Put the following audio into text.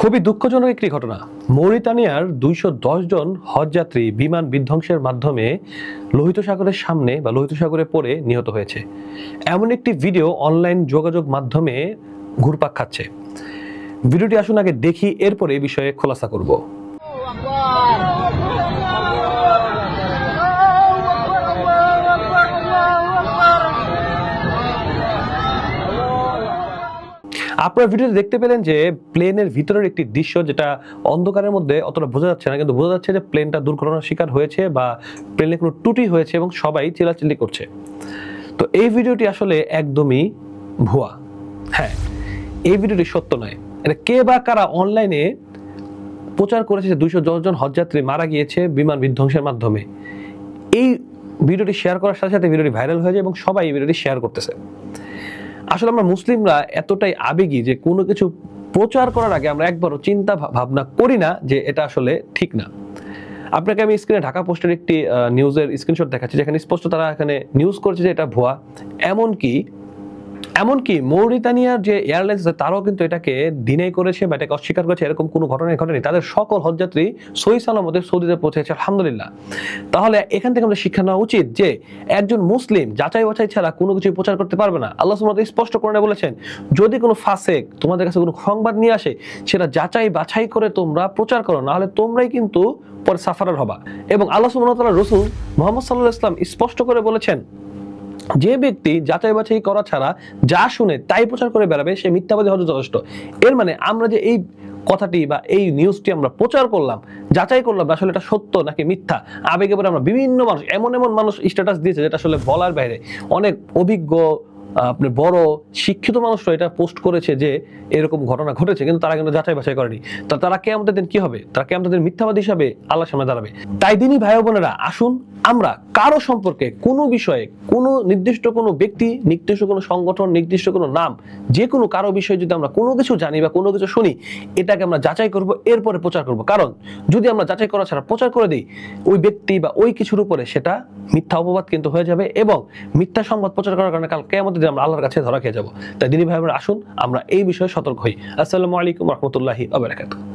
খুবই দুঃখজনক একটি ঘটনা। মৌরিতানিয়ার ২১০ জন হজযাত্রী বিমান বিধ্বংসের মাধ্যমে লোহিত সাগরের সামনে বা লোহিত সাগরে পড়ে নিহত হয়েছে। এমন একটি ভিডিও অনলাইন যোগাযোগ মাধ্যমে ঘুরপাক খাচ্ছে। ভিডিওটি আসুন আগে দেখি, এরপরে এই বিষয়ে খোলাসা করব। আপনারা ভিডিওতে দেখতে পেলেন যে প্লেনের ভিতরের একটি দৃশ্য, যেটা অন্ধকারের মধ্যে অতটা বোঝা যাচ্ছে না, কিন্তু বোঝা যাচ্ছে যে প্লেনটা দুর্ঘটনার শিকার হয়েছে বা প্লেনে কোনো ত্রুটি হয়েছে এবং সবাই চিল্লাচিল্লি করছে। তো এই ভিডিওটি আসলে একদমই ভুয়া। হ্যাঁ, এই ভিডিওটি সত্য নয়। এটা কে বা কারা অনলাইনে প্রচার করেছে যে ২১০ জন হজযাত্রী মারা গিয়েছে বিমান বিধ্বংসের মাধ্যমে। এই ভিডিওটি শেয়ার করার সাথে সাথে ভিডিওটি ভাইরাল হয়ে যায় এবং সবাই এই ভিডিওটি শেয়ার করতেছে। আসলে আমরা মুসলিমরা এতটাই আবেগী যে কোনো কিছু প্রচার করার আগে আমরা একবারও চিন্তা ভাবনা করি না যে এটা আসলে ঠিক না। আপনাকে আমি স্ক্রিনে ঢাকা পোস্টের একটি নিউজের স্ক্রিনশট দেখাচ্ছি, যেখানে স্পষ্ট তারা এখানে নিউজ করেছে যে এটা ভুয়া। এমনকি মৌরিতানিয়ার যে এয়ারলাইন্স আছে তারাও কিন্তু এটাকে ডিনাই করেছে বা এটাকে অস্বীকার করেছে, এরকম কোনো ঘটনাই ঘটেনি। তাদের সকল হজযাত্রী সহি সালামতে সৌদিতে পৌঁছেছে, আলহামদুলিল্লাহ। তাহলে এখান থেকে আমাদের শিক্ষা নেওয়া উচিত যে একজন মুসলিম যাচাই বাছাই ছাড়া কোনো কিছু প্রচার করতে পারবে না। আল্লাহ সুবহানাহু ওয়া তাআলা স্পষ্ট করে বলেছেন, যদি কোনো ফাসেক তোমাদের কাছে কোনো সংবাদ নিয়ে আসে, সেটা যাচাই বাছাই করে তোমরা প্রচার করো, না হলে তোমরাই কিন্তু পরে সাফারার হবা। এবং আল্লাহ সুবহানাহু ওয়া তাআলা রাসূল মুহাম্মদ সাল্লাল্লাহু আলাইহি ওয়াসাল্লাম স্পষ্ট করে বলেছেন, যে ব্যক্তি যাচাই বাছাই করা ছাড়া যা শুনে তাই প্রচার করে বেড়াবে, সে মিথ্যাবাদী হওয়া যথেষ্ট। এর মানে আমরা যে এই কথাটি বা এই নিউজটি আমরা প্রচার করলাম, যাচাই করলাম আসলে এটা সত্য নাকি মিথ্যা, আবেগে পরে আমরা বিভিন্ন মানুষ এমন মানুষ স্ট্যাটাস দিয়েছে যেটা আসলে বলার বাইরে। অনেক অভিজ্ঞ আপনার বড় শিক্ষিত মানুষরা এটা পোস্ট করেছে যে এরকম ঘটনা ঘটেছে, কিন্তু তারা কিন্তু যাচাই বাছাই করেনি। তারা কিয়ামতের দিন কি হবে? তারা কিয়ামতের দিন মিথ্যাবাদী হিসাবে আল্লাহর সামনে দাঁড়াবে। তাই দিনই ভাই বোনেরা, আসুন আমরা কারো সম্পর্কে কোনো বিষয়ে, কোনো নির্দিষ্ট কোনো ব্যক্তি, নির্দিষ্ট কোনো সংগঠন, নির্দিষ্ট কোনো নাম, যে কোনো কারো বিষয়ে যদি আমরা কোনো কিছু জানি বা কোনো কিছু শুনি, এটাকে আমরা যাচাই করব, এরপরে প্রচার করব। কারণ যদি আমরা যাচাই করা ছাড়া প্রচার করে দিই, ওই ব্যক্তি বা ওই কিছুর উপরে সেটা মিথ্যা অপবাদ কিন্তু হয়ে যাবে এবং মিথ্যা সংবাদ প্রচার করার কারণে কাল কিয়ামতের দিন আমরা আল্লাহর কাছে ধরা খেয়ে যাব। তাই দিনী ভাই বোনেরা, আসুন আমরা এই বিষয়ে সতর্ক হই। আসসালামু আলাইকুম ওয়া রাহমাতুল্লাহি ওয়া বারাকাতুহু।